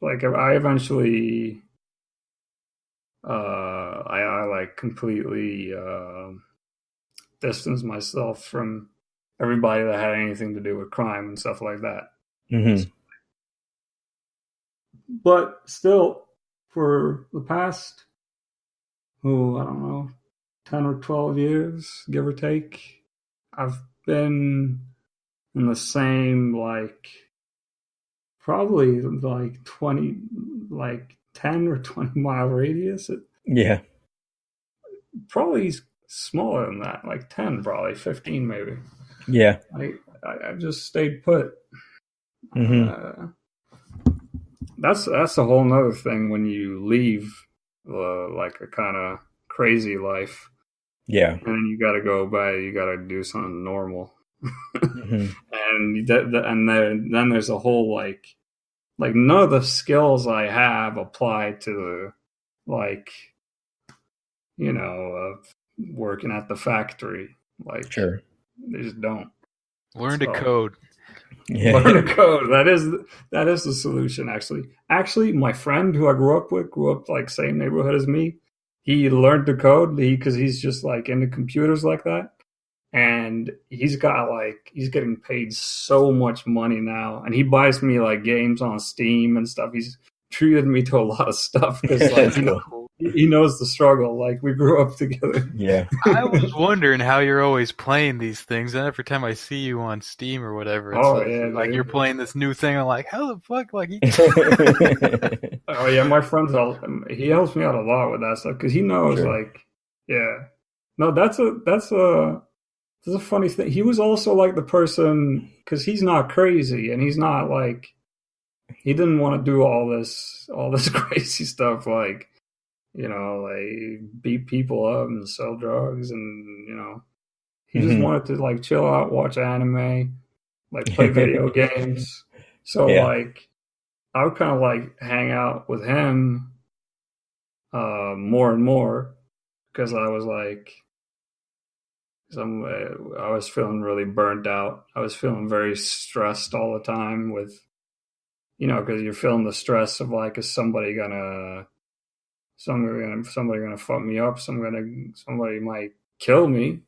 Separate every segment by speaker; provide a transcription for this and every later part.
Speaker 1: like I eventually I like completely distanced myself from everybody that had anything to do with crime and stuff like that.
Speaker 2: Mm-hmm.
Speaker 1: But still, for the past, I don't know, 10 or 12 years, give or take, I've been in the same, like, probably like 20, like 10 or 20 mile radius.
Speaker 2: Yeah.
Speaker 1: Probably smaller than that, like 10, probably 15 maybe.
Speaker 2: Yeah.
Speaker 1: I just stayed put.
Speaker 2: Mm-hmm.
Speaker 1: That's a whole nother thing when you leave like a kind of crazy life,
Speaker 2: Yeah.
Speaker 1: and then you got to go back. You got to do something normal,
Speaker 2: Mm-hmm.
Speaker 1: and then there's a whole like none of the skills I have apply to the like of working at the factory. Like
Speaker 2: Sure.
Speaker 1: they just don't.
Speaker 3: Learn to
Speaker 1: So,
Speaker 3: code.
Speaker 2: Yeah.
Speaker 1: learn to code. That is the solution. Actually, my friend who I grew up like same neighborhood as me. He learned to code because he's just like into computers like that, and he's getting paid so much money now, and he buys me like games on Steam and stuff. He's treated me to a lot of stuff because like he knows the struggle. Like we grew up together.
Speaker 2: Yeah.
Speaker 3: I was wondering how you're always playing these things, and every time I see you on Steam or whatever, it's like you're playing this new thing. I'm like, how the fuck? Like,
Speaker 1: oh yeah, my friend's he helps me out a lot with that stuff because he knows like, yeah, no, that's a funny thing. He was also like the person because he's not crazy and he's not like he didn't want to do all this crazy stuff like. Like beat people up and sell drugs and, he just wanted to like chill out, watch anime, like play video games. So like I would kind of like hang out with him more and more because I was like, I was feeling really burnt out. I was feeling very stressed all the time with, because you're feeling the stress of like, is somebody gonna fuck me up. Somebody might kill me.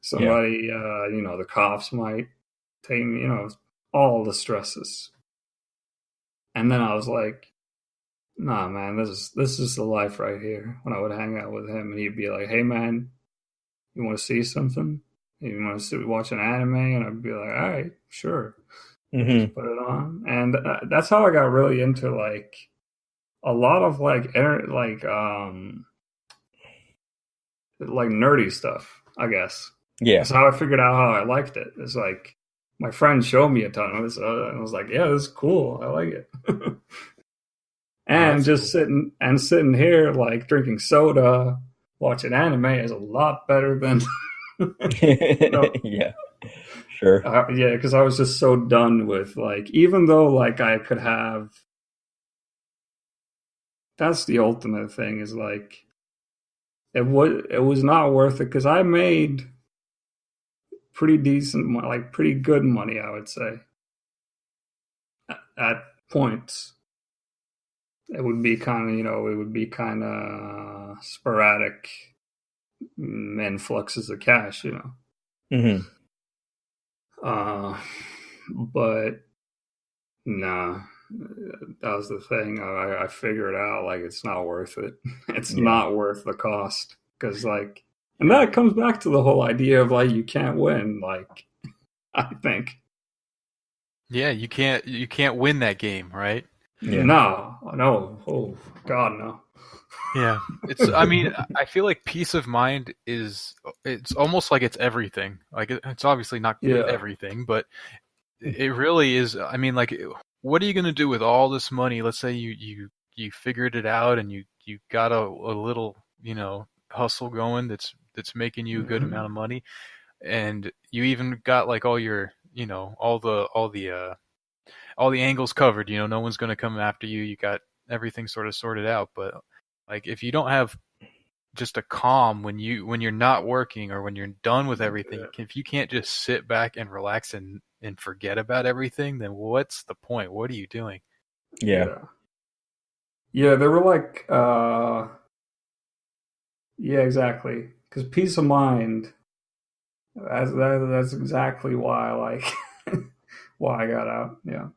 Speaker 1: Somebody, the cops might take me. All the stresses. And then I was like, nah, man, this is the life right here. When I would hang out with him, and he'd be like, hey, man, you want to see something? You want to watch an anime? And I'd be like, all right, sure. Just put it on, and that's how I got really into like. A lot of like nerdy stuff, I guess.
Speaker 2: Yeah.
Speaker 1: That's how I figured out how I liked it. It's like my friend showed me a ton of it, and I was like, "Yeah, this is cool. I like it." And just
Speaker 3: cool.
Speaker 1: sitting here like drinking soda, watching anime is a lot better than.
Speaker 2: Yeah. Sure.
Speaker 1: Yeah, because I was just so done with like, even though like I could have. That's the ultimate thing is like it was not worth it because I made pretty decent like pretty good money, I would say, at points. It would be kind of sporadic influxes of cash, but nah, that was the thing. I figured out like it's not worth it. It's not worth the cost because like, and that comes back to the whole idea of like you can't win. Like, I think.
Speaker 3: Yeah, you can't win that game, right?
Speaker 2: Yeah.
Speaker 1: No. Oh God, no.
Speaker 3: Yeah, I mean, I feel like peace of mind it's almost like it's everything. Like it's obviously not everything, but it really is. I mean, like, what are you going to do with all this money? Let's say you figured it out and you got a little, hustle going that's making you a good amount of money, and you even got like all your, all the angles covered. No one's going to come after you. You got everything sort of sorted out, but like if you don't have just a calm when you're not working or when you're done with everything, if you can't just sit back and relax and forget about everything, then what's the point? What are you doing?
Speaker 2: Yeah.
Speaker 1: Yeah, they were like, yeah, exactly. Because peace of mind. That's exactly why, like, why I got out. Yeah.